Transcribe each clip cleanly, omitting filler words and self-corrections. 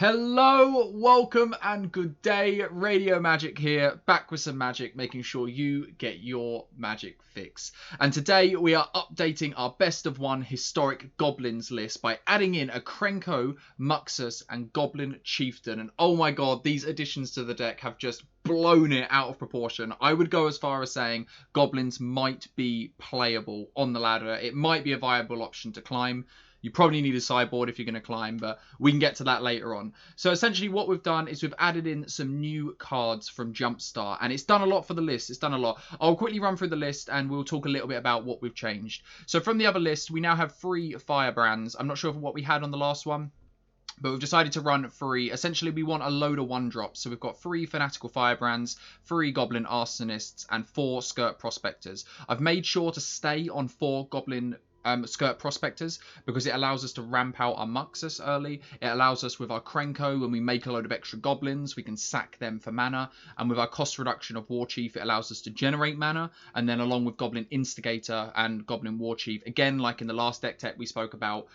Hello, welcome and good day. Radio Magic here, back with some magic, making sure you get your magic fix. And today we are updating our best of one historic goblins list by adding in a Krenko, Muxus and Goblin Chieftain. And oh my god, these additions to the deck have just blown it out of proportion. I would go as far as saying goblins might be playable on the ladder. It might be a viable option to climb. You probably need a sideboard if you're going to climb, but we can get to that later on. So essentially what we've done is we've added in some new cards from JumpStart, and it's done a lot for the list. It's done a lot. I'll quickly run through the list and we'll talk a little bit about what we've changed. So from the other list, we now have 3 Firebrands. I'm not sure what we had on the last one, but we've decided to run 3. Essentially, we want a load of 1-drops. So we've got 3 Fanatical Firebrands, 3 Goblin Arsonists, and 4 Skirk Prospectors. I've made sure to stay on 4 Goblin Skirk Prospectors because it allows us to ramp out our Muxus early. It allows us with our Krenko, when we make a load of extra goblins, we can sack them for mana. And with our cost reduction of Warchief, it allows us to generate mana. And then along with Goblin Instigator and Goblin Warchief, again, like in the last deck tech we spoke about,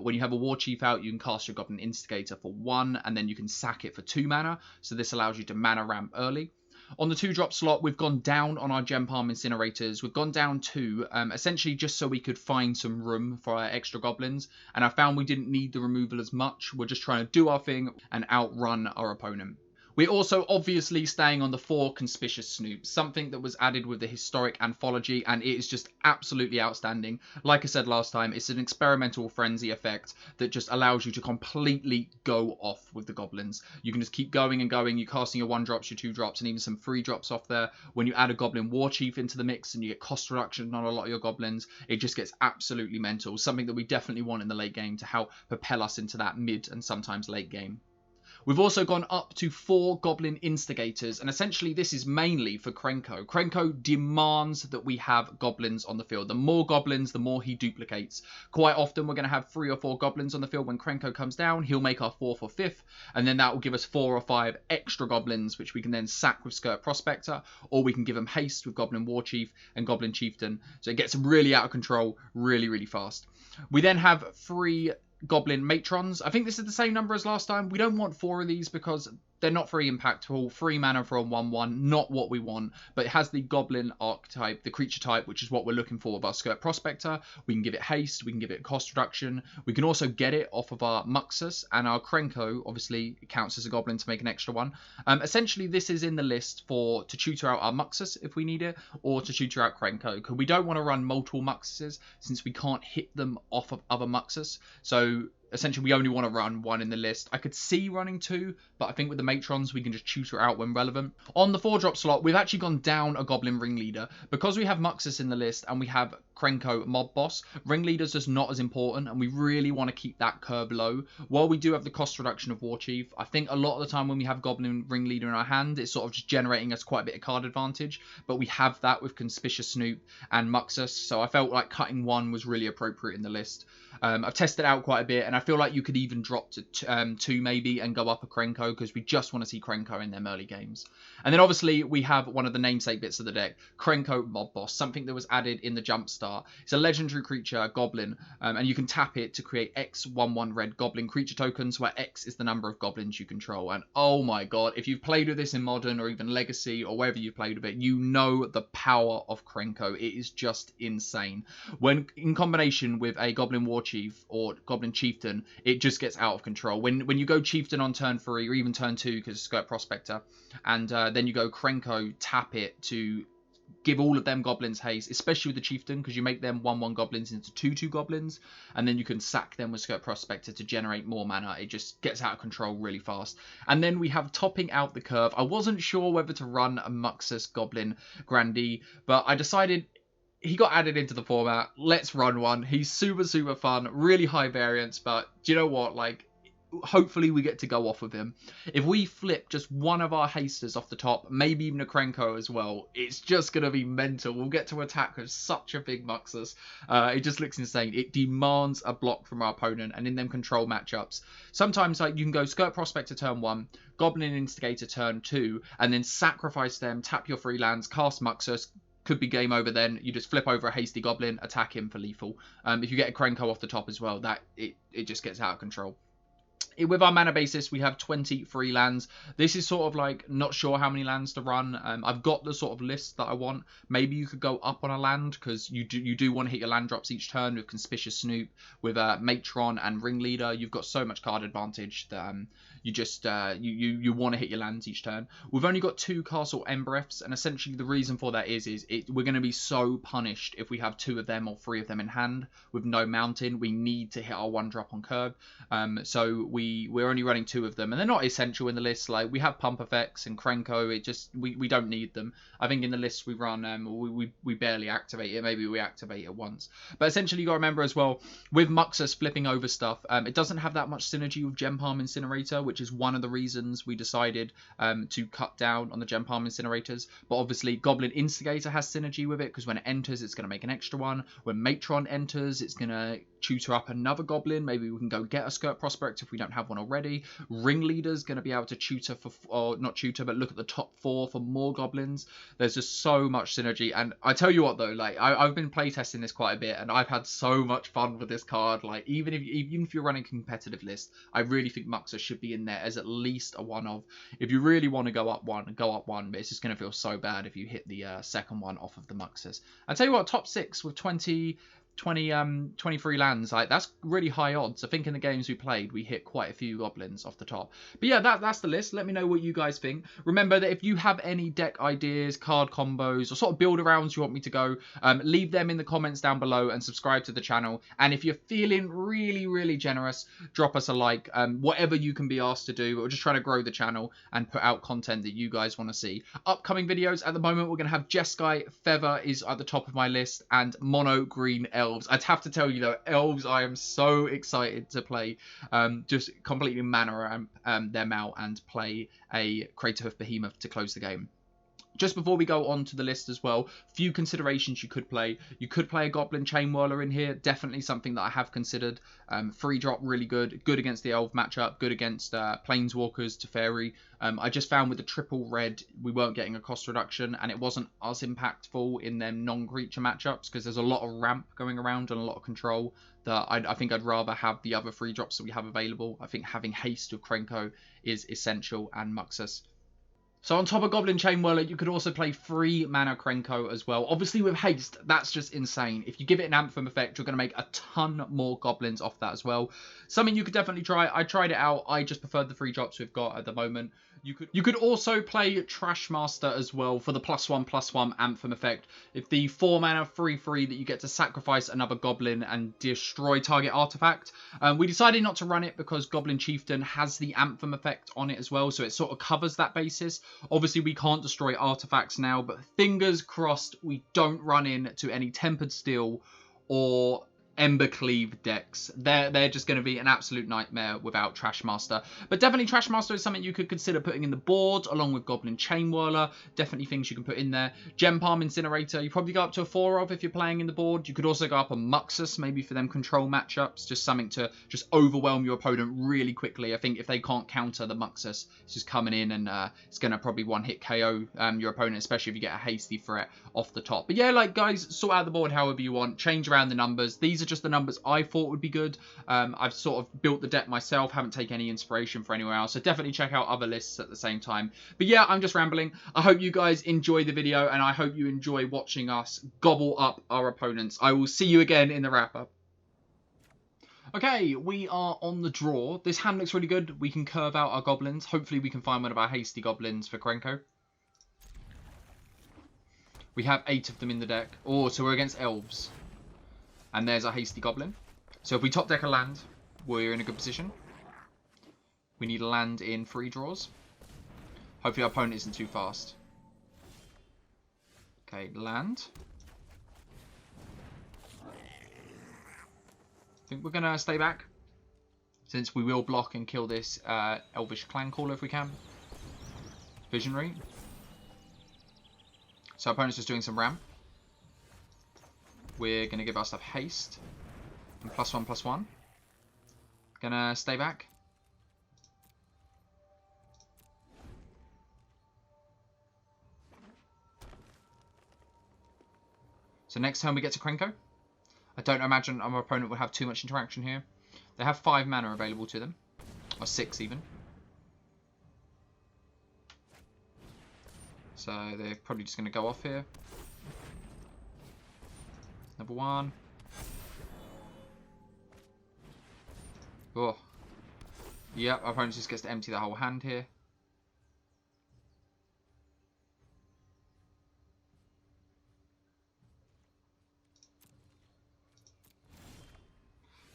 when you have a Warchief out, you can cast your Goblin Instigator for 1, and then you can sack it for 2 mana. So this allows you to mana ramp early. On the 2-drop slot, we've gone down on our Gempalm Incinerators. We've gone down 2, essentially just so we could find some room for our extra goblins. And I found we didn't need the removal as much. We're just trying to do our thing and outrun our opponent. We're also obviously staying on the 4 Conspicuous Snoop, something that was added with the historic anthology, and it is just absolutely outstanding. Like I said last time, it's an experimental frenzy effect that just allows you to completely go off with the goblins. You can just keep going and going. You're casting your 1-drops, your 2-drops, and even some 3-drops off there. When you add a Goblin Warchief into the mix and you get cost reduction on a lot of your goblins, it just gets absolutely mental. Something that we definitely want in the late game to help propel us into that mid and sometimes late game. We've also gone up to 4 Goblin Instigators, and essentially this is mainly for Krenko. Krenko demands that we have goblins on the field. The more goblins, the more he duplicates. Quite often we're going to have 3 or 4 goblins on the field. When Krenko comes down, he'll make our 4th or 5th, and then that will give us 4 or 5 extra goblins, which we can then sack with Skirk Prospector, or we can give them haste with Goblin Warchief and Goblin Chieftain. So it gets really out of control really, really fast. We then have 3 Goblin Matrons. I think this is the same number as last time. We don't want 4 of these because they're not very impactful. 3 mana for a 1/1, not what we want. But it has the Goblin archetype, the creature type, which is what we're looking for with our Skirk Prospector. We can give it haste, we can give it cost reduction. We can also get it off of our Muxus, and our Krenko obviously counts as a goblin to make an extra one. Essentially, this is in the list to tutor out our Muxus if we need it, or to tutor out Krenko, because we don't want to run multiple Muxuses since we can't hit them off of other Muxus. So essentially, we only want to run 1 in the list. I could see running 2, but I think with the Matrons, we can just tutor out when relevant. On the 4-drop slot, we've actually gone down a Goblin Ringleader. Because we have Muxus in the list and we have Krenko Mob Boss, Ringleader's just not as important, and we really want to keep that curve low. While we do have the cost reduction of Warchief, I think a lot of the time when we have Goblin Ringleader in our hand, it's sort of just generating us quite a bit of card advantage, but we have that with Conspicuous Snoop and Muxus, so I felt like cutting 1 was really appropriate in the list. I've tested out quite a bit, and I feel like you could even drop to 2 maybe and go up a Krenko, because we just want to see Krenko in them early games. And then obviously we have one of the namesake bits of the deck, Krenko Mob Boss, something that was added in the JumpStart. It's a legendary creature, Goblin, and you can tap it to create X 1/1 red Goblin creature tokens, where X is the number of goblins you control. And oh my god, if you've played with this in Modern or even Legacy or wherever you've played with it, you know the power of Krenko. It is just insane. When in combination with a Goblin Warchief or Goblin Chieftain, it just gets out of control. When you go Chieftain on turn 3 or even turn 2 because Skirk Prospector, and then you go Krenko, tap it to give all of them goblins haste, especially with the Chieftain, because you make them 1/1 goblins into 2/2 goblins, and then you can sack them with Skirk Prospector to generate more mana. It just gets out of control really fast. And then we have topping out the curve. I wasn't sure whether to run a Muxus Goblin Grandee, but I decided he got added into the format. Let's run one. He's super, super fun, really high variance, but do you know what? Like, hopefully we get to go off with him. If we flip just one of our hasters off the top, maybe even a Krenko as well, it's just going to be mental. We'll get to attack with such a big Muxus. It just looks insane. It demands a block from our opponent, and in them control matchups, sometimes like you can go Skirk Prospector turn 1, Goblin Instigator turn 2, and then sacrifice them, tap your 3 lands, cast Muxus. Could be game over then. You just flip over a hasty goblin, attack him for lethal. If you get a Krenko off the top as well, that it just gets out of control. With our mana basis, we have 23 lands. This is sort of like not sure how many lands to run. I've got the sort of list that I want. Maybe you could go up on a land because you do want to hit your land drops each turn with Conspicuous Snoop, with Matron and Ringleader. You've got so much card advantage that you just you want to hit your lands each turn. We've only got 2 Castle Embereths, and essentially the reason for that is we're going to be so punished if we have 2 of them or 3 of them in hand with no mountain. We need to hit our 1-drop on curb. So we're only running 2 of them, and they're not essential in the list. Like, we have pump effects and Krenko. It just we don't need them. I think in the list we run we barely activate it. Maybe we activate it once. But essentially you got to remember as well, with Muxus flipping over stuff, it doesn't have that much synergy with Gempalm Incinerator, which is one of the reasons we decided to cut down on the Gempalm Incinerators. But obviously Goblin Instigator has synergy with it, because when it enters it's going to make an extra one. When Matron enters, it's going to tutor up another goblin. Maybe we can go get a Skirk Prospector if we don't have one already. Ringleader's going to be able to tutor for, or not tutor, but look at the top 4 for more goblins. There's just so much synergy. And I tell you what though, like I've been playtesting this quite a bit, and I've had so much fun with this card. Like even if you're running a competitive list, I really think Muxus should be in there as at least a one of. If you really want to go up one, but it's just going to feel so bad if you hit the second one off of the Muxus. I tell you what, top 6 with 23 lands, like that's really high odds. I think in the games we played we hit quite a few goblins off the top. But yeah, that's the list. Let me know what you guys think. Remember that if you have any deck ideas, card combos, or sort of build arounds you want me to go, leave them in the comments down below, and subscribe to the channel. And if you're feeling really generous, drop us a like. Whatever you can be asked to do. We're just trying to grow the channel and put out content that you guys want to see. Upcoming videos at the moment, we're going to have Jeskai Feather is at the top of my list, and Mono Green Elves. I'd have to tell you though, Elves I am so excited to play. Just completely mana them out and play a Craterhoof Behemoth to close the game. Just before we go on to the list as well, few considerations you could play. You could play a Goblin Chainwhirler in here. Definitely something that I have considered. 3-drop, really good. Good against the Elf matchup. Good against Planeswalkers, Teferi. I just found with the triple red, we weren't getting a cost reduction, and it wasn't as impactful in them non-creature matchups, because there's a lot of ramp going around and a lot of control that I think I'd rather have the other 3-drops that we have available. I think having haste with Krenko is essential, and Muxus. So on top of Goblin Chainwhirler, you could also play 3 mana Krenko as well. Obviously with haste, that's just insane. If you give it an Anthem effect, you're going to make a ton more goblins off that as well. Something you could definitely try. I tried it out. I just preferred the 3 drops we've got at the moment. You could also play Trashmaster as well for the +1/+1 Anthem effect. If the 4 mana 3/3 that you get to sacrifice another goblin and destroy target artifact. We decided not to run it because Goblin Chieftain has the Anthem effect on it as well, so it sort of covers that basis. Obviously we can't destroy artifacts now, but fingers crossed we don't run into any Tempered Steel or Embercleave decks. They're just going to be an absolute nightmare without Trashmaster. But definitely Trashmaster is something you could consider putting in the board along with Goblin Chainwhirler. Definitely things you can put in there. Gempalm Incinerator, you probably go up to a 4 of if you're playing in the board. You could also go up on Muxus, maybe for them control matchups. Just something to just overwhelm your opponent really quickly. I think if they can't counter the Muxus, it's just coming in and it's going to probably one-hit KO your opponent, especially if you get a hasty threat off the top. But yeah, like guys, sort out the board however you want. Change around the numbers. These are just the numbers I thought would be good. I've sort of built the deck myself, haven't taken any inspiration for anywhere else, so definitely check out other lists at the same time. But yeah, I'm just rambling. I hope you guys enjoy the video, and I hope you enjoy watching us gobble up our opponents. I will see you again in the wrap-up. Okay, we are on the draw. This hand looks really good. We can curve out our goblins. Hopefully we can find one of our hasty goblins for Krenko. We have 8 of them in the deck. Oh, so we're against elves. And there's our hasty goblin. So if we top deck a land, we're in a good position. We need a land in 3 draws. Hopefully our opponent isn't too fast. Okay, land. I think we're going to stay back, since we will block and kill this Elvish Clancaller if we can. Visionary. So our opponent's just doing some ramp. We're going to give ourselves haste and +1/+1. Gonna stay back. So next turn we get to Krenko. I don't imagine our opponent will have too much interaction here. They have 5 mana available to them. Or 6 even. So they're probably just going to go off here. Number 1. Oh. Yep, our opponent just gets to empty the whole hand here.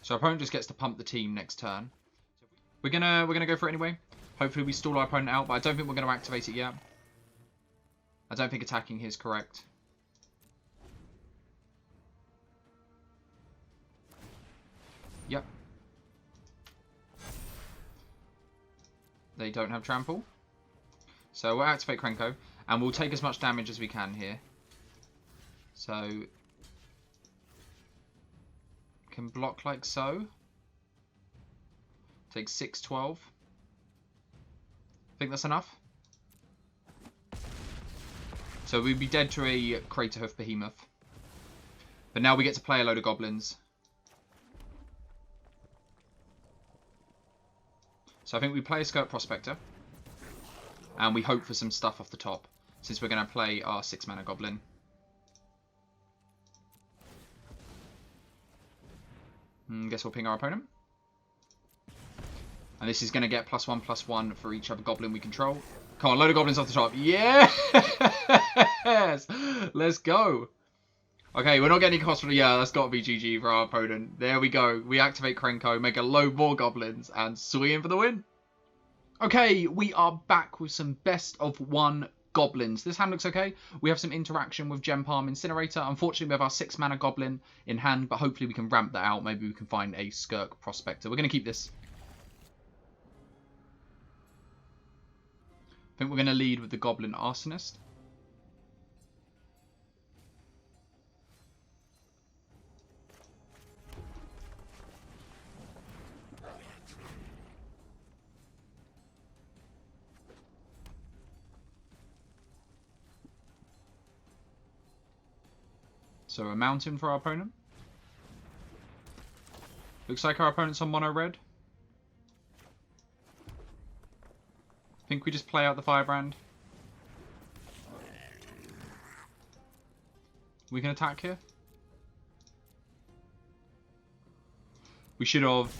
So our opponent just gets to pump the team next turn. We're gonna go for it anyway. Hopefully we stall our opponent out, but I don't think we're gonna activate it yet. I don't think attacking here is correct. Yep. They don't have trample. So we'll activate Krenko, and we'll take as much damage as we can here. So can block like so. Take 6, 12. Think that's enough? So we'd be dead to a Craterhoof Behemoth. But now we get to play a load of goblins. So I think we play a Skirk Prospector. And we hope for some stuff off the top. Since we're going to play our 6-mana goblin. Guess we'll ping our opponent. And this is going to get +1/+1 for each other goblin we control. Come on, load of goblins off the top. Yes! Let's go. Okay, we're not getting any cost for... Yeah, that's got to be GG for our opponent. There we go. We activate Krenko, make a load more goblins, and swing for the win. Okay, we are back with some best of 1 goblins. This hand looks okay. We have some interaction with Gempalm Incinerator. Unfortunately, we have our 6-mana goblin in hand, but hopefully we can ramp that out. Maybe we can find a Skirk Prospector. We're going to keep this. I think we're going to lead with the Goblin Arsonist. So a mountain for our opponent. Looks like our opponent's on mono red. I think we just play out the Firebrand. We can attack here. We should have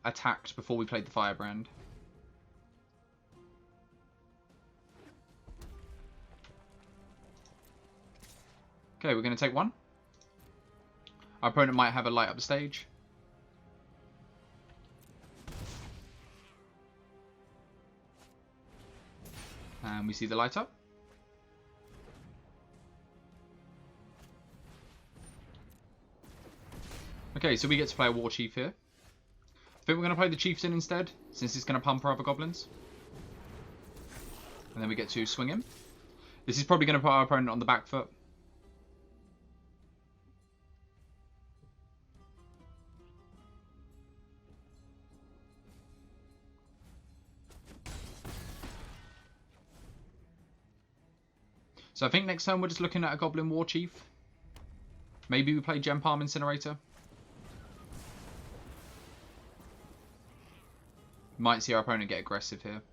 attacked before we played the Firebrand. Okay, we're going to take 1. Our opponent might have a light up the stage. And we see the light up. Okay, so we get to play a Warchief here. I think we're going to play the Chieftain instead, since it's going to pump our other goblins. And then we get to swing him. This is probably going to put our opponent on the back foot. So I think next turn we're just looking at a Goblin Warchief. Maybe we play Gempalm Incinerator. Might see our opponent get aggressive here.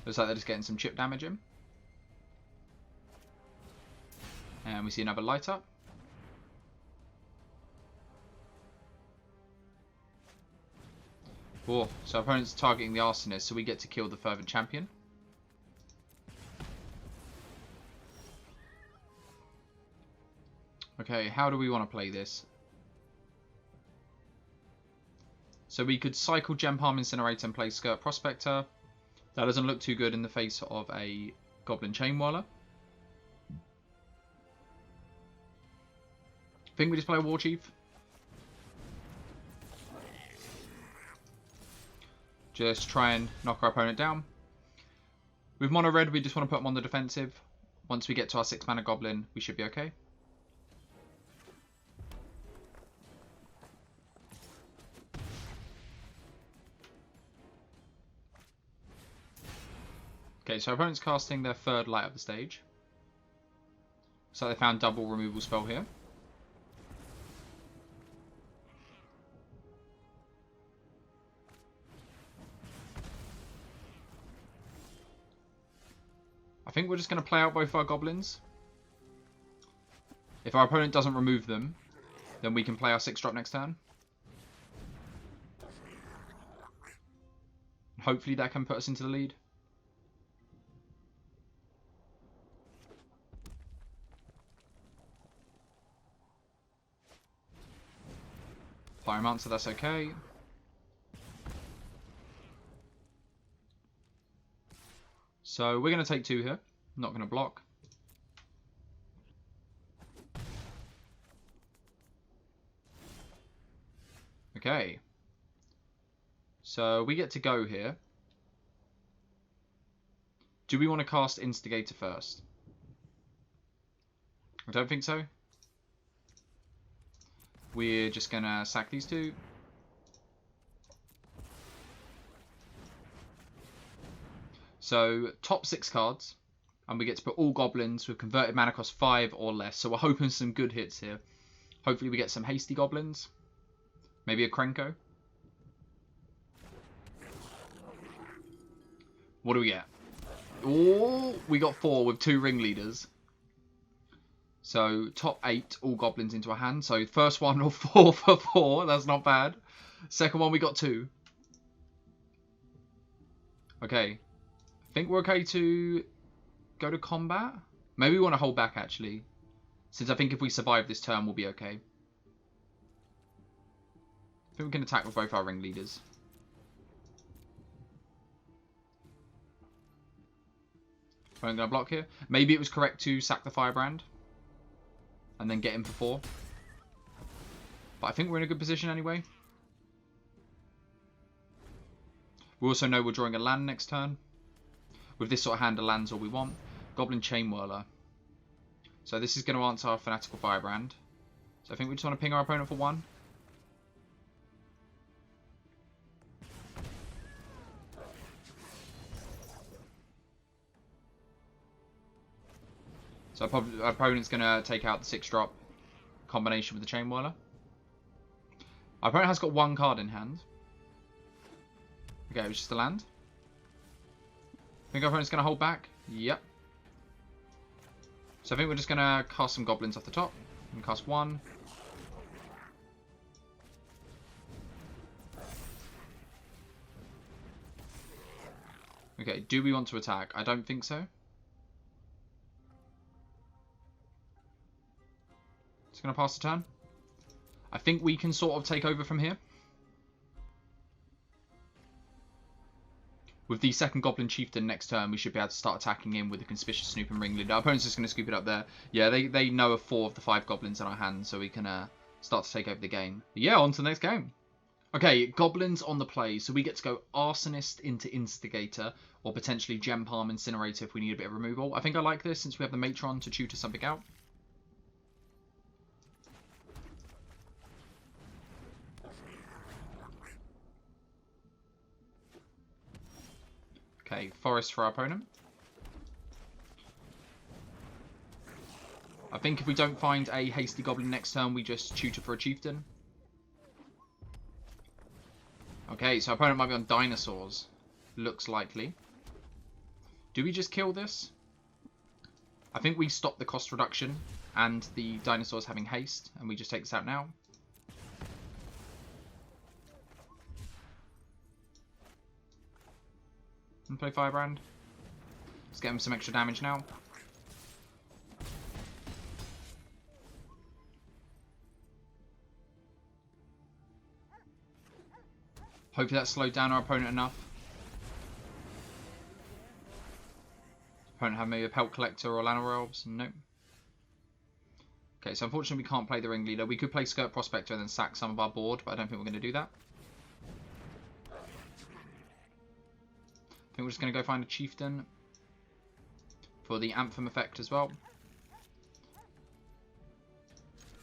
Looks like they're just getting some chip damage in. And we see another light up. Oh, so our opponent's targeting the Arsonist, so we get to kill the Fervent Champion. Okay, how do we want to play this? So we could cycle Gempalm Incinerator and play Skirk Prospector. That doesn't look too good in the face of a Goblin Chainwhirler. I think we just play a Warchief. Just try and knock our opponent down. With mono red, we just want to put them on the defensive. Once we get to our 6-mana goblin, we should be okay. Okay, so our opponent's casting their 3rd light of the stage. So they found double removal spell here. think we're just going to play out both our goblins. If our opponent doesn't remove them, then we can play our 6-drop next turn. Hopefully that can put us into the lead. Pyromancer, that's okay. So we're going to take 2 here. Not going to block. Okay. So we get to go here. Do we want to cast Instigator first? I don't think so. We're just going to sack these 2. So, top 6 cards. And we get to put all goblins with converted mana cost 5 or less. So we're hoping some good hits here. Hopefully we get some hasty goblins. Maybe a Krenko. What do we get? Oh, we got 4 with 2 ringleaders. So, top 8, all goblins into our hand. So, first one, or 4 for 4. That's not bad. Second one, we got 2. Okay. I think we're okay to go to combat. Maybe we want to hold back, actually. Since I think if we survive this turn, we'll be okay. I think we can attack with both our ringleaders. I'm going to block here. Maybe it was correct to sack the Firebrand. And then get him for 4. But I think we're in a good position anyway. We also know we're drawing a land next turn. With this sort of hand, a land's all we want. Goblin Chainwhirler. So this is going to answer our Fanatical Firebrand. So I think we just want to ping our opponent for 1. So our opponent's going to take out the 6-drop combination with the Chainwhirler. Our opponent has got 1 card in hand. Okay, it was just a land. I think our opponent's going to hold back. Yep. So I think we're just going to cast some goblins off the top. And cast 1. Okay, do we want to attack? I don't think so. It's going to pass the turn. I think we can sort of take over from here. With the second Goblin Chieftain next turn, we should be able to start attacking him with the Conspicuous Snoop and Ringleader. Our opponent's just going to scoop it up there. Yeah, they know of 4 of the 5 goblins in our hands, so we can start to take over the game. But yeah, on to the next game. Okay, goblins on the play. So we get to go Arsonist into Instigator, or potentially Gempalm Incinerator if we need a bit of removal. I think I like this since we have the Matron to tutor something out. Okay, Forest for our opponent. I think if we don't find a hasty goblin next turn, we just tutor for a chieftain. Okay, so our opponent might be on dinosaurs. Looks likely. Do we just kill this? I think we stop the cost reduction and the dinosaurs having haste, and we just take this out now. And play Firebrand. Let's get him some extra damage now. Hopefully that slowed down our opponent enough. Opponent have maybe a Pelt Collector or Llanowar Elves? Nope. Okay, so unfortunately we can't play the Ringleader. We could play Skirk Prospector and then sack some of our board, but I don't think we're going to do that. I think we're just going to go find a Chieftain for the Anthem effect as well.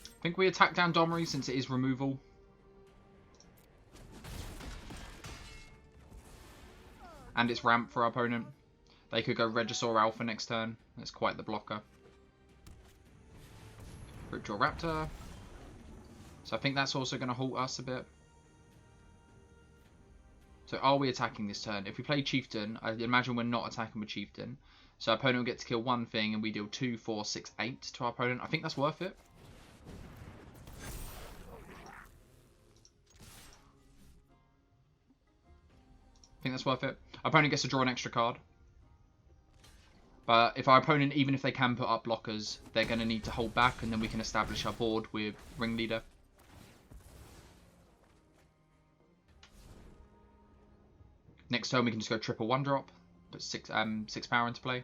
I think we attack down Domri since it is removal. And it's ramp for our opponent. They could go Regisaur Alpha next turn. That's quite the blocker. Ripjaw Raptor. So I think that's also going to halt us a bit. So are we attacking this turn? If we play Chieftain, I imagine we're not attacking with Chieftain. So our opponent will get to kill one thing, and we deal 2, 4, 6, 8 to our opponent. I think that's worth it. I think that's worth it. Our opponent gets to draw an extra card. But if our opponent, even if they can put up blockers, they're going to need to hold back, and then we can establish our board with Ringleader. Next turn we can just go triple 1-drop, put 6 power into play.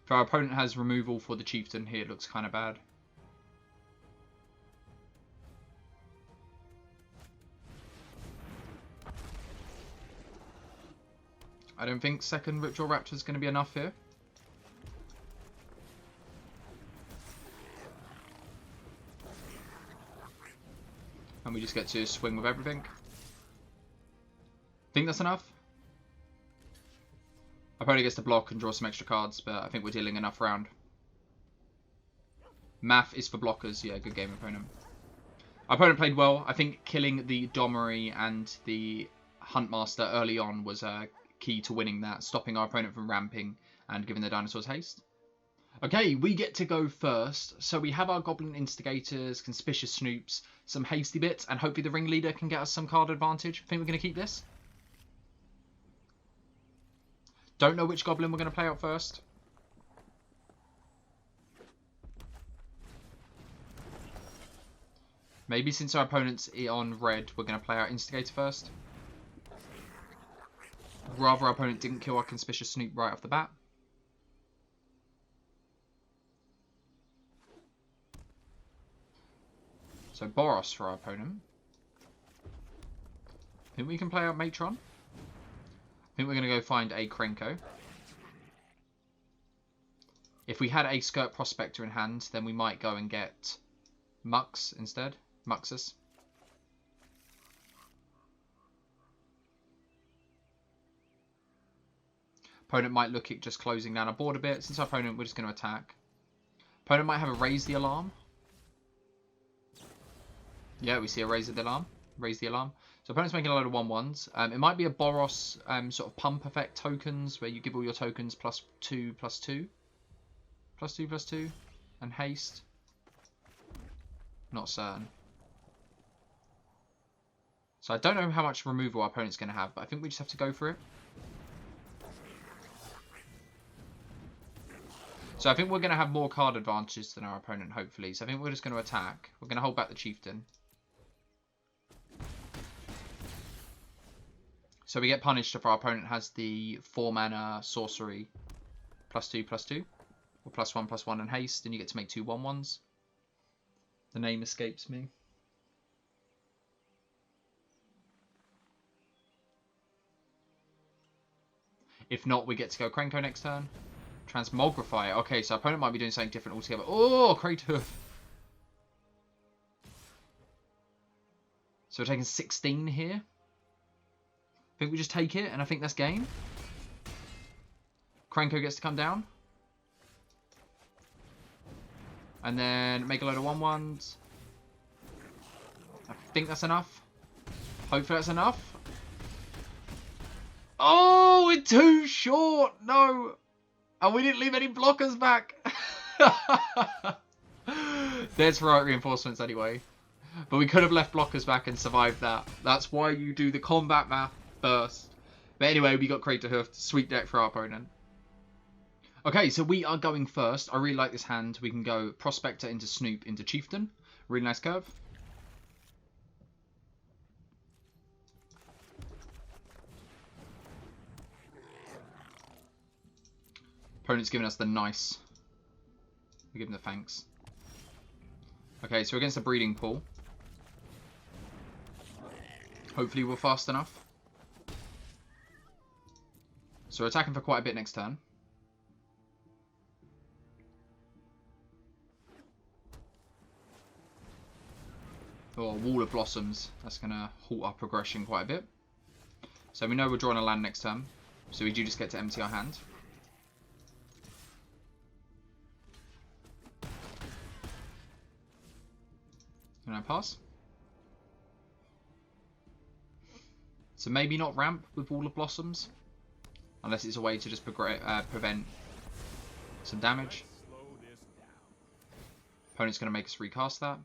If our opponent has removal for the Chieftain here, it looks kind of bad. I don't think second Ripjaw Raptor is going to be enough here. And we just get to swing with everything. Think that's enough? Opponent gets to block and draw some extra cards, but I think we're dealing enough round. Math is for blockers. Yeah, good game, opponent. Our opponent played well. I think killing the Dommery and the Huntmaster early on was key to winning that, stopping our opponent from ramping and giving the dinosaurs haste. Okay, we get to go first. So we have our Goblin Instigators, Conspicuous Snoops, some hasty bits, and hopefully the Ringleader can get us some card advantage. I think we're going to keep this. Don't know which Goblin we're going to play out first. Maybe since our opponent's on red, we're going to play our Instigator first. Rather our opponent didn't kill our Conspicuous Snoop right off the bat. So Boros for our opponent. I think we can play out Matron. I think we're going to go find a Krenko. If we had a Skirk Prospector in hand, then we might go and get Mux instead. Muxus. Opponent might look at just closing down our board a bit. Since our opponent, we're just going to attack. Opponent might have a Raise the Alarm. Yeah, we see a Raise the Alarm. Raise the Alarm. So opponent's making a load of 1/1s. It might be a Boros sort of pump effect tokens, where you give all your tokens +2/+2. +2/+2. And haste. Not certain. So I don't know how much removal our opponent's going to have, but I think we just have to go for it. So I think we're going to have more card advantages than our opponent, hopefully. So I think we're just going to attack. We're going to hold back the Chieftain. So we get punished if our opponent has the 4-mana sorcery +2/+2. Or +1/+1 and haste, and you get to make 2 1/1s. The name escapes me. If not, we get to go Krenko next turn. Transmogrify. Okay, so our opponent might be doing something different altogether. Oh, Great Hoof. So we're taking 16 here. I think we just take it, and I think that's game. Krenko gets to come down. And then make a load of 1/1s. I think that's enough. Hopefully that's enough. Oh, we're too short. No. And we didn't leave any blockers back. There's right reinforcements anyway. But we could have left blockers back and survived that. That's why you do the combat math first. But anyway, we got Crater Hoof. Sweet deck for our opponent. Okay, so we are going first. I really like this hand. We can go Prospector into Snoop into Chieftain. Really nice curve. Opponent's giving us the nice. We give him the thanks. Okay, so we're against the breeding pool. Hopefully we're fast enough. So we're attacking for quite a bit next turn. Oh, Wall of Blossoms. That's going to halt our progression quite a bit. So we know we're drawing a land next turn. So we do just get to empty our hand. Can I pass? So maybe not ramp with Wall of Blossoms. Unless it's a way to just prevent some damage. Opponent's going to make us recast that.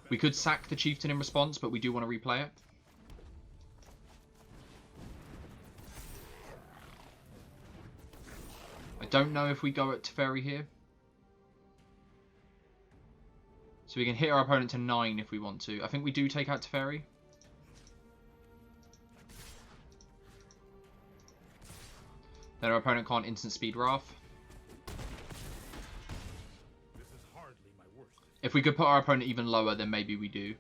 We could sack the Chieftain in response, but we do want to replay it. I don't know if we go at Teferi here. So we can hit our opponent to 9 if we want to. I think we do take out Teferi. Then our opponent can't instant speed Wrath. If we could put our opponent even lower, then maybe we do.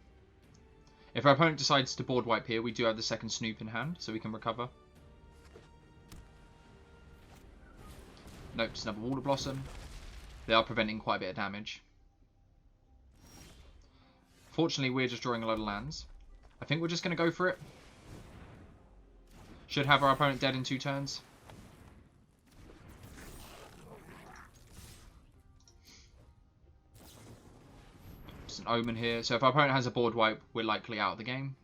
If our opponent decides to board wipe here, we do have the second Snoop in hand, so we can recover. Nope, just another Wall of Blossom. They are preventing quite a bit of damage. Fortunately, we're just drawing a load of lands. I think we're just going to go for it. Should have our opponent dead in 2 turns. Just an Omen here. So if our opponent has a board wipe, we're likely out of the game.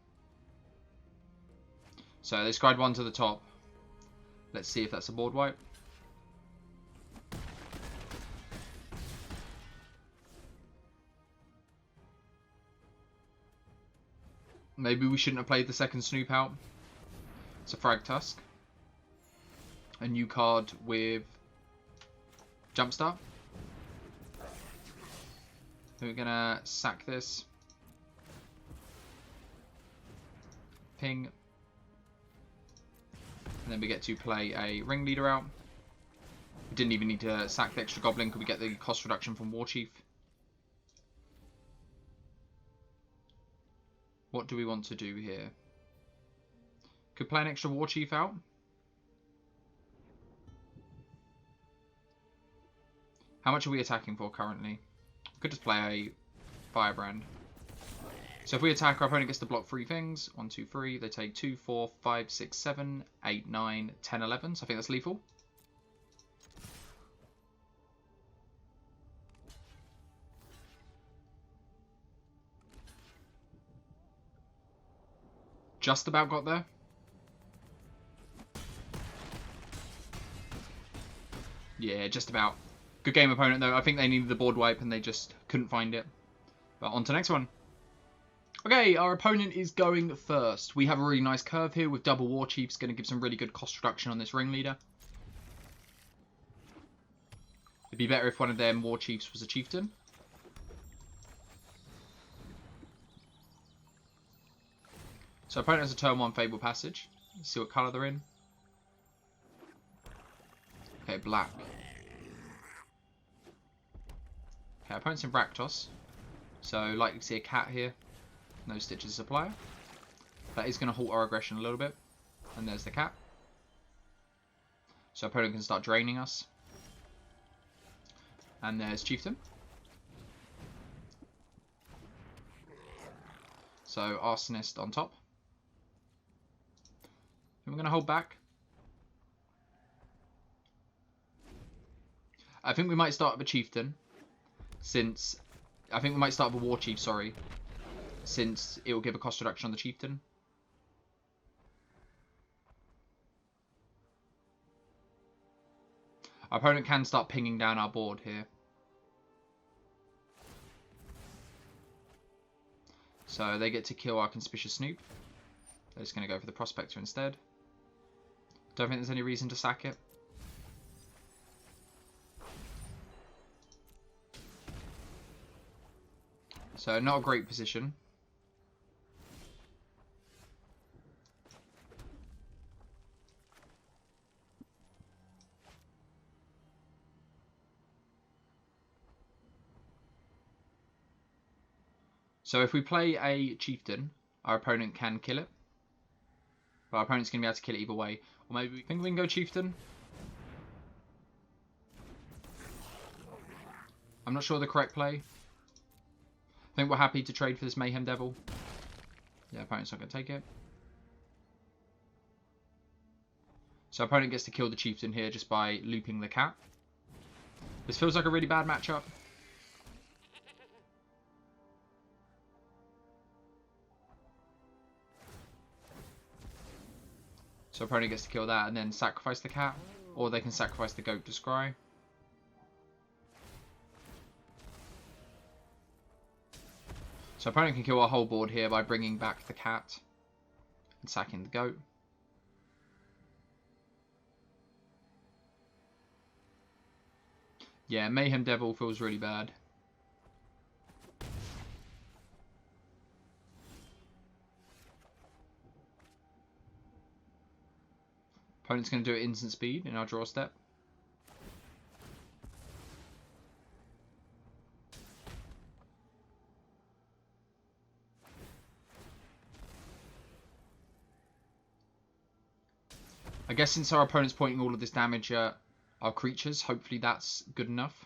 So they scried 1 to the top. Let's see if that's a board wipe. Maybe we shouldn't have played the second Snoop out. It's a Frag Tusk. A new card with JumpStart. We're going to sack this. Ping. And then we get to play a Ringleader out. We didn't even need to sack the extra Goblin. Could we get the cost reduction from Warchief? What do we want to do here? Could play an extra Warchief out. How much are we attacking for currently? Could just play a Firebrand. So if we attack, our opponent gets to block 3 things. 1, 2, 3. They take 2, 4, 5, 6, 7, 8, 9, 10, 11. So I think that's lethal. Just about got there. Yeah, just about. Good game opponent though. I think they needed the board wipe and they just couldn't find it. But on to the next one. Okay, our opponent is going first. We have a really nice curve here with double Warchiefs. Going to give some really good cost reduction on this Ringleader. It'd be better if one of them Warchiefs was a Chieftain. So opponent has a turn 1 Fable Passage. Let's see what colour they're in. Okay, black. Okay, opponent's in Rakdos. So likely to see a cat here. No Stitches Supplier. That is going to halt our aggression a little bit. And there's the cat. So opponent can start draining us. And there's Chieftain. So Arsonist on top. And we're going to hold back. I think we might start with a Chieftain. Since... I think we might start with a Warchief, sorry. Since it will give a cost reduction on the Chieftain. Our opponent can start pinging down our board here. So they get to kill our Conspicuous Snoop. They're just going to go for the Prospector instead. Don't think there's any reason to sack it. So not a great position. So if we play a Chieftain, our opponent can kill it. But our opponent's going to be able to kill it either way. Or maybe we think we can go Chieftain. I'm not sure the correct play. I think we're happy to trade for this Mayhem Devil. Yeah, opponent's not going to take it. So our opponent gets to kill the Chieftain here just by looping the cat. This feels like a really bad matchup. So opponent gets to kill that and then sacrifice the cat. Or they can sacrifice the goat to scry. So opponent can kill our whole board here by bringing back the cat and sacking the goat. Yeah, Mayhem Devil feels really bad. Opponent's going to do it instant speed in our draw step. I guess since our opponent's pointing all of this damage at our creatures, hopefully that's good enough.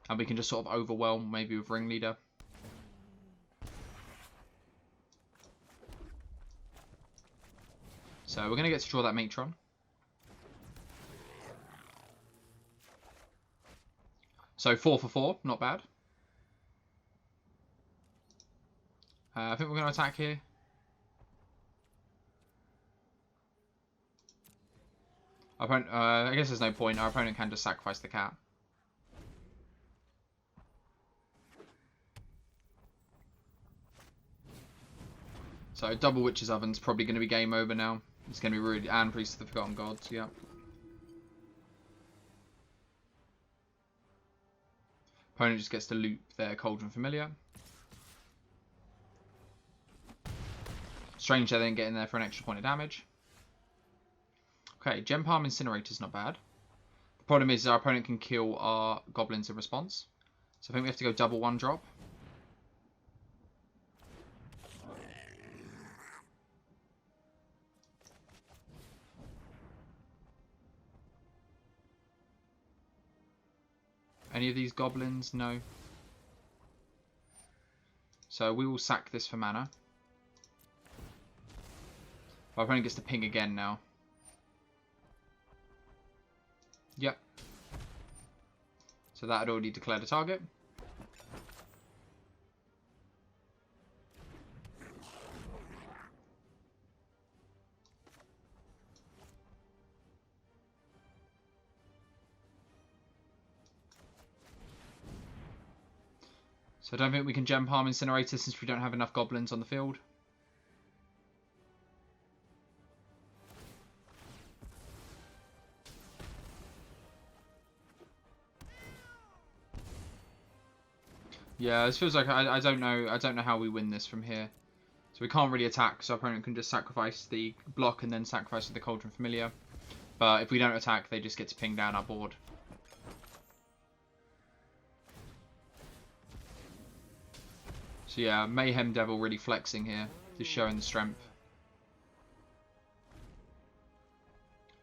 And we can just sort of overwhelm maybe with Ringleader. So we're going to get to draw that Matron. So 4 for 4, not bad. I think we're going to attack here. I guess there's no point. Our opponent can just sacrifice the cat. So double Witch's Oven's probably going to be game over now. It's going to be really... And Priest of the Forgotten Gods, yeah. Opponent just gets to loop their Cauldron Familiar. Strange they then get in there for an extra point of damage. Okay, Gempalm Incinerator is not bad. The problem is our opponent can kill our goblins in response. So I think we have to go double 1-drop. Any of these goblins? No. So we will sack this for mana. Our opponent gets to ping again now. Yep. So that had already declared a target. So I don't think we can Gempalm Incinerator since we don't have enough goblins on the field. Yeah, this feels like I don't know how we win this from here. So we can't really attack, so our opponent can just sacrifice the block and then sacrifice the Cauldron Familiar. But if we don't attack, they just get to ping down our board. So yeah, Mayhem Devil really flexing here, just showing the strength.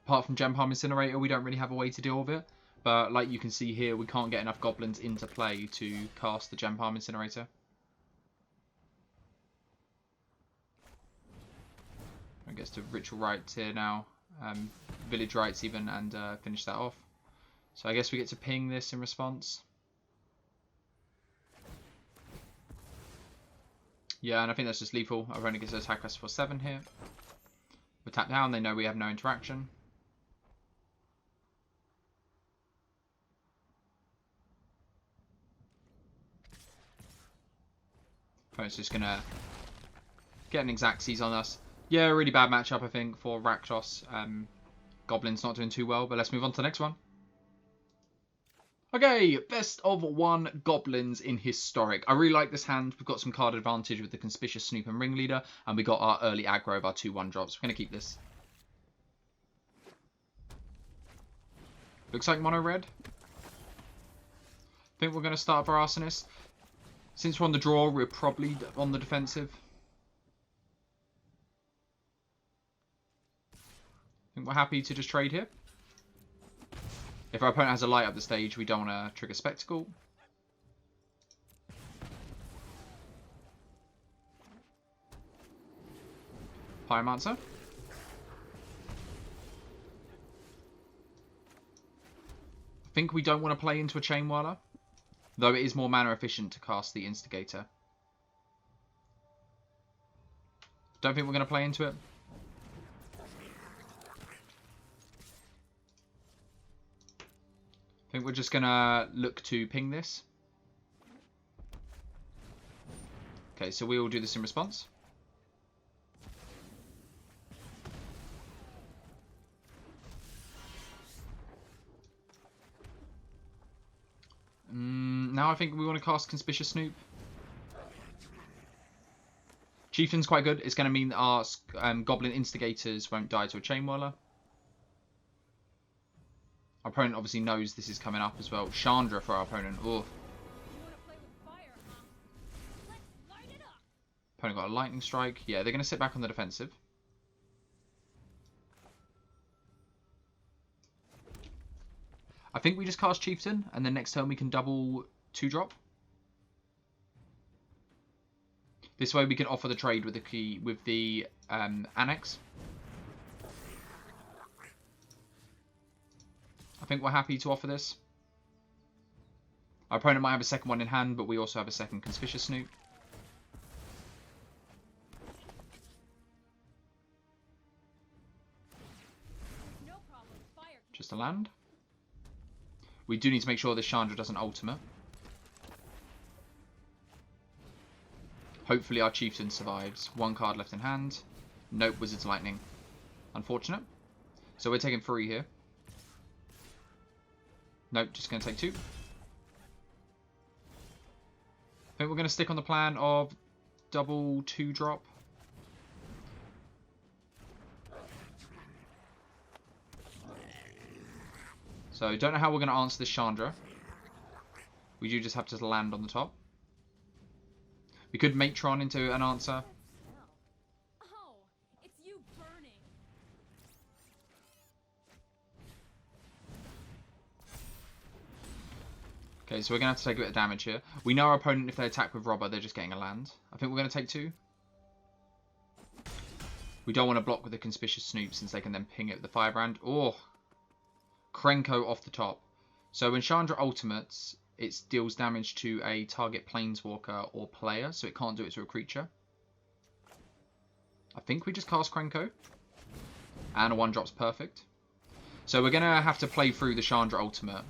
Apart from Gempalm Incinerator, we don't really have a way to deal with it. But like you can see here, we can't get enough goblins into play to cast the Gempalm Incinerator. I guess to Ritual Rites here now, Village Rites even, and finish that off. So I guess we get to ping this in response. Yeah, and I think that's just lethal. Our opponent gets to attack us for 7 here. We tap down, they know we have no interaction. Opponent's just gonna get an Xaxes on us. Yeah, really bad matchup I think for Rakdos. Goblin's not doing too well, but let's move on to the next one. Okay, best of 1 Goblins in Historic. I really like this hand. We've got some card advantage with the Conspicuous Snoop and Ringleader, and we got our early aggro of our 2/1 drops. We're going to keep this. Looks like mono red. I think we're going to start our Arsonist. Since we're on the draw, we're probably on the defensive. I think we're happy to just trade here. If our opponent has a light up the stage, we don't want to trigger Spectacle. Pyromancer. I think we don't want to play into a Chain Whirler, though it is more mana efficient to cast the Instigator. Don't think we're going to play into it. think we're just going to look to ping this. Okay, so we will do this in response. Now I think we want to cast Conspicuous Snoop. Chieftain's quite good. It's going to mean that our Goblin Instigators won't die to a Chain Whirler. Our opponent obviously knows this is coming up as well. Chandra for our opponent. Oh. Opponent got a Lightning Strike. Yeah, they're going to sit back on the defensive. I think we just cast Chieftain, and then next turn we can double 2-drop. This way we can offer the trade with the key with the Annex. I think we're happy to offer this. Our opponent might have a second one in hand, but we also have a second Conspicuous Snoop. Just a land. We do need to make sure this Chandra doesn't ultimate. Hopefully our Chieftain survives. One card left in hand. Nope, Wizard's Lightning. Unfortunate. So we're taking 3 here. Nope, just going to take 2. I think we're going to stick on the plan of double 2-drop. So don't know how we're going to answer this Chandra. We do just have to land on the top. We could Matron into an answer. Oh, it's you burning. Okay, so we're going to have to take a bit of damage here. We know our opponent, if they attack with Robber, they're just getting a land. I think we're going to take 2. We don't want to block with the Conspicuous Snoop since they can then ping it with the Firebrand. Oh! Krenko off the top. So when Chandra ultimates, it deals damage to a target planeswalker or player, so it can't do it to a creature. I think we just cast Krenko. And a 1-drop's perfect. So we're going to have to play through the Chandra ultimate.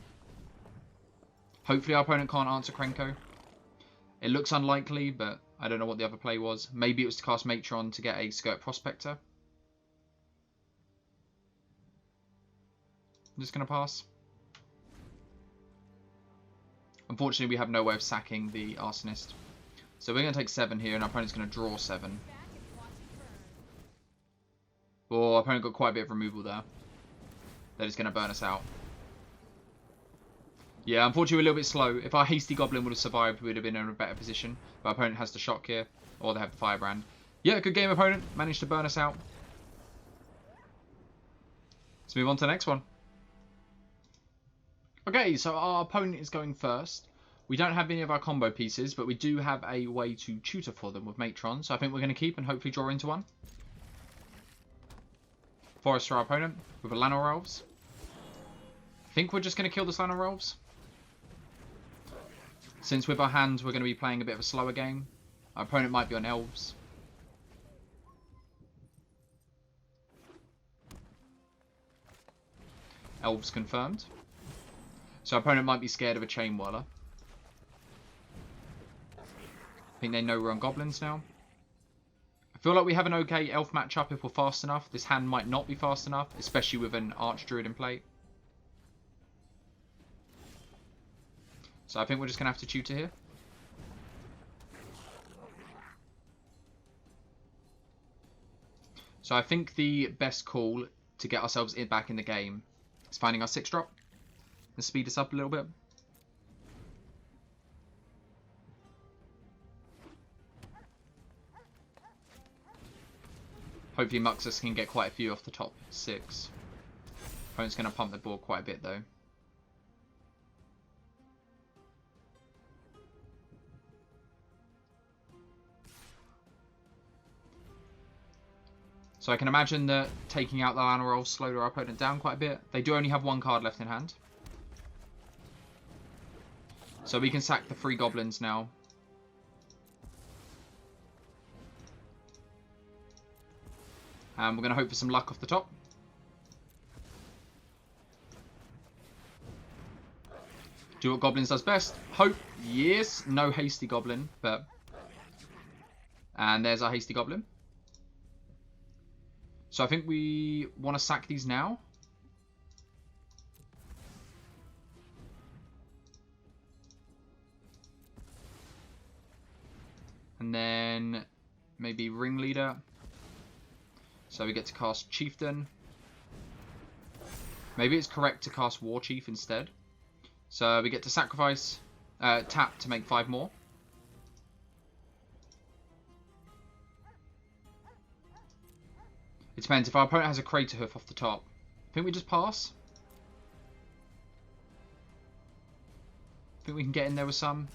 Hopefully our opponent can't answer Krenko. It looks unlikely, but I don't know what the other play was. Maybe it was to cast Matron to get a Skirk Prospector. I'm just going to pass. Unfortunately, we have no way of sacking the Arsonist. So we're going to take 7 here, and our opponent's going to draw 7. Oh, our opponent got quite a bit of removal there. That is going to burn us out. Yeah, unfortunately, we're a little bit slow. If our Hasty Goblin would have survived, we would have been in a better position. But our opponent has the shock here, or they have the Firebrand. Yeah, good game, opponent. Managed to burn us out. Let's move on to the next one. Okay, so our opponent is going first. We don't have any of our combo pieces, but we do have a way to tutor for them with Matron. So I think we're going to keep and hopefully draw into one. Forest for our opponent with a Llanowar Elves. I think we're just going to kill the Llanowar Elves. Since with our hands we're going to be playing a bit of a slower game. Our opponent might be on Elves. Elves confirmed. So our opponent might be scared of a Chain Whirler. I think they know we're on Goblins now. I feel like we have an okay Elf matchup if we're fast enough. This hand might not be fast enough, especially with an Archdruid in play. So I think we're just going to have to tutor here. So I think the best call to get ourselves back in the game is finding our 6-drop. Let's speed this up a little bit. Hopefully Muxus can get quite a few off the top 6. Opponent's going to pump the board quite a bit though. So I can imagine that taking out the Llanowar Elves slowed our opponent down quite a bit. They do only have 1 card left in hand. So we can sack the 3 Goblins now. And we're going to hope for some luck off the top. Do what Goblins does best. Hope. Yes. No hasty Goblin, but... And there's our hasty Goblin. So I think we want to sack these now. And then maybe Ringleader. So we get to cast Chieftain. Maybe it's correct to cast Warchief instead. So we get to sacrifice, tap to make 5 more. It depends. If our opponent has a Crater Hoof off the top, I think we just pass. I think we can get in there with some.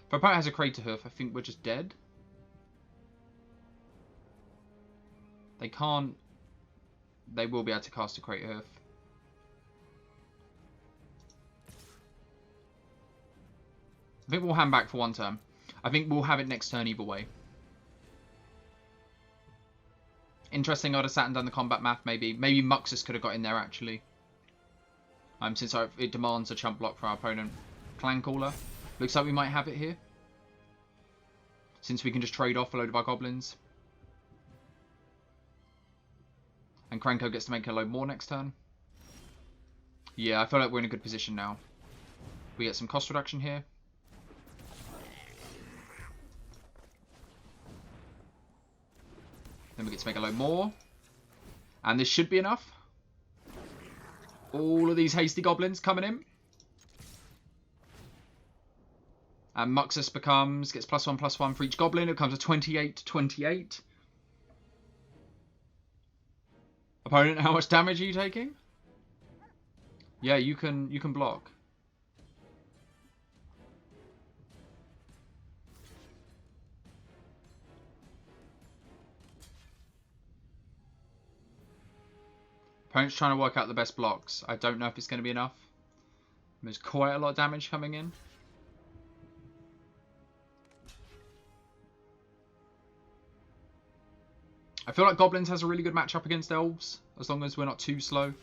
If our opponent has a Crater Hoof, I think we're just dead. They can't... They will be able to cast a Crater Hoof. I think we'll hand back for 1 turn. I think we'll have it next turn either way. Interesting, I'd have sat and done the combat math maybe. Maybe Muxus could have got in there actually. Since it demands a chump block for our opponent. Clan Caller. Looks like we might have it here. Since we can just trade off a load of our goblins. And Krenko gets to make a load more next turn. Yeah, I feel like we're in a good position now. We get some cost reduction here. Then we get to make a load more. And this should be enough. All of these hasty goblins coming in. And Muxus gets +1/+1 for each goblin. It becomes a 28/28. Opponent, how much damage are you taking? Yeah, you can block. Opponent's trying to work out the best blocks. I don't know if it's going to be enough. There's quite a lot of damage coming in. I feel like Goblins has a really good matchup against Elves, as long as we're not too slow.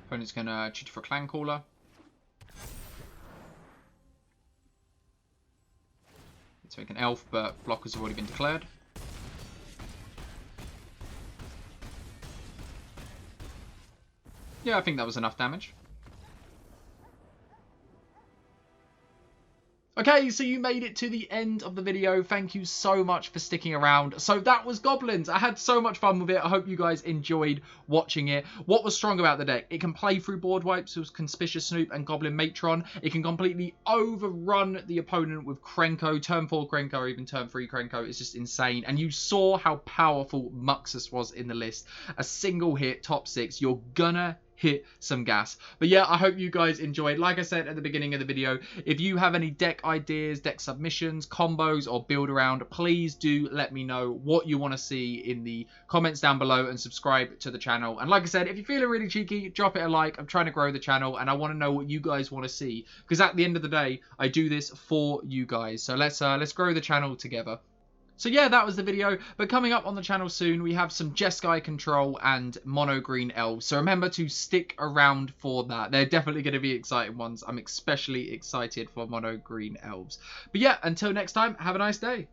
Opponent's going to shoot for a Clan Caller. Let's make an Elf, but blockers have already been declared. Yeah, I think that was enough damage. Okay, so you made it to the end of the video. Thank you so much for sticking around. So that was Goblins. I had so much fun with it. I hope you guys enjoyed watching it. What was strong about the deck? It can play through board wipes with Conspicuous Snoop and Goblin Matron. It can completely overrun the opponent with Krenko. Turn 4 Krenko or even turn 3 Krenko. It's just insane. And you saw how powerful Muxus was in the list. A single hit, top 6. You're gonna hit some gas. But yeah, I hope you guys enjoyed. Like I said at the beginning of the video, if you have any deck ideas, deck submissions, combos, or build around, please do let me know what you want to see in the comments down below, and subscribe to the channel. And like I said, if you're feeling really cheeky, drop it a like. I'm trying to grow the channel and I want to know what you guys want to see, because at the end of the day, I do this for you guys. So let's grow the channel together. So yeah, that was the video, but coming up on the channel soon, we have some Jeskai Control and Mono Green Elves, so remember to stick around for that. They're definitely going to be exciting ones. I'm especially excited for Mono Green Elves. But yeah, until next time, have a nice day.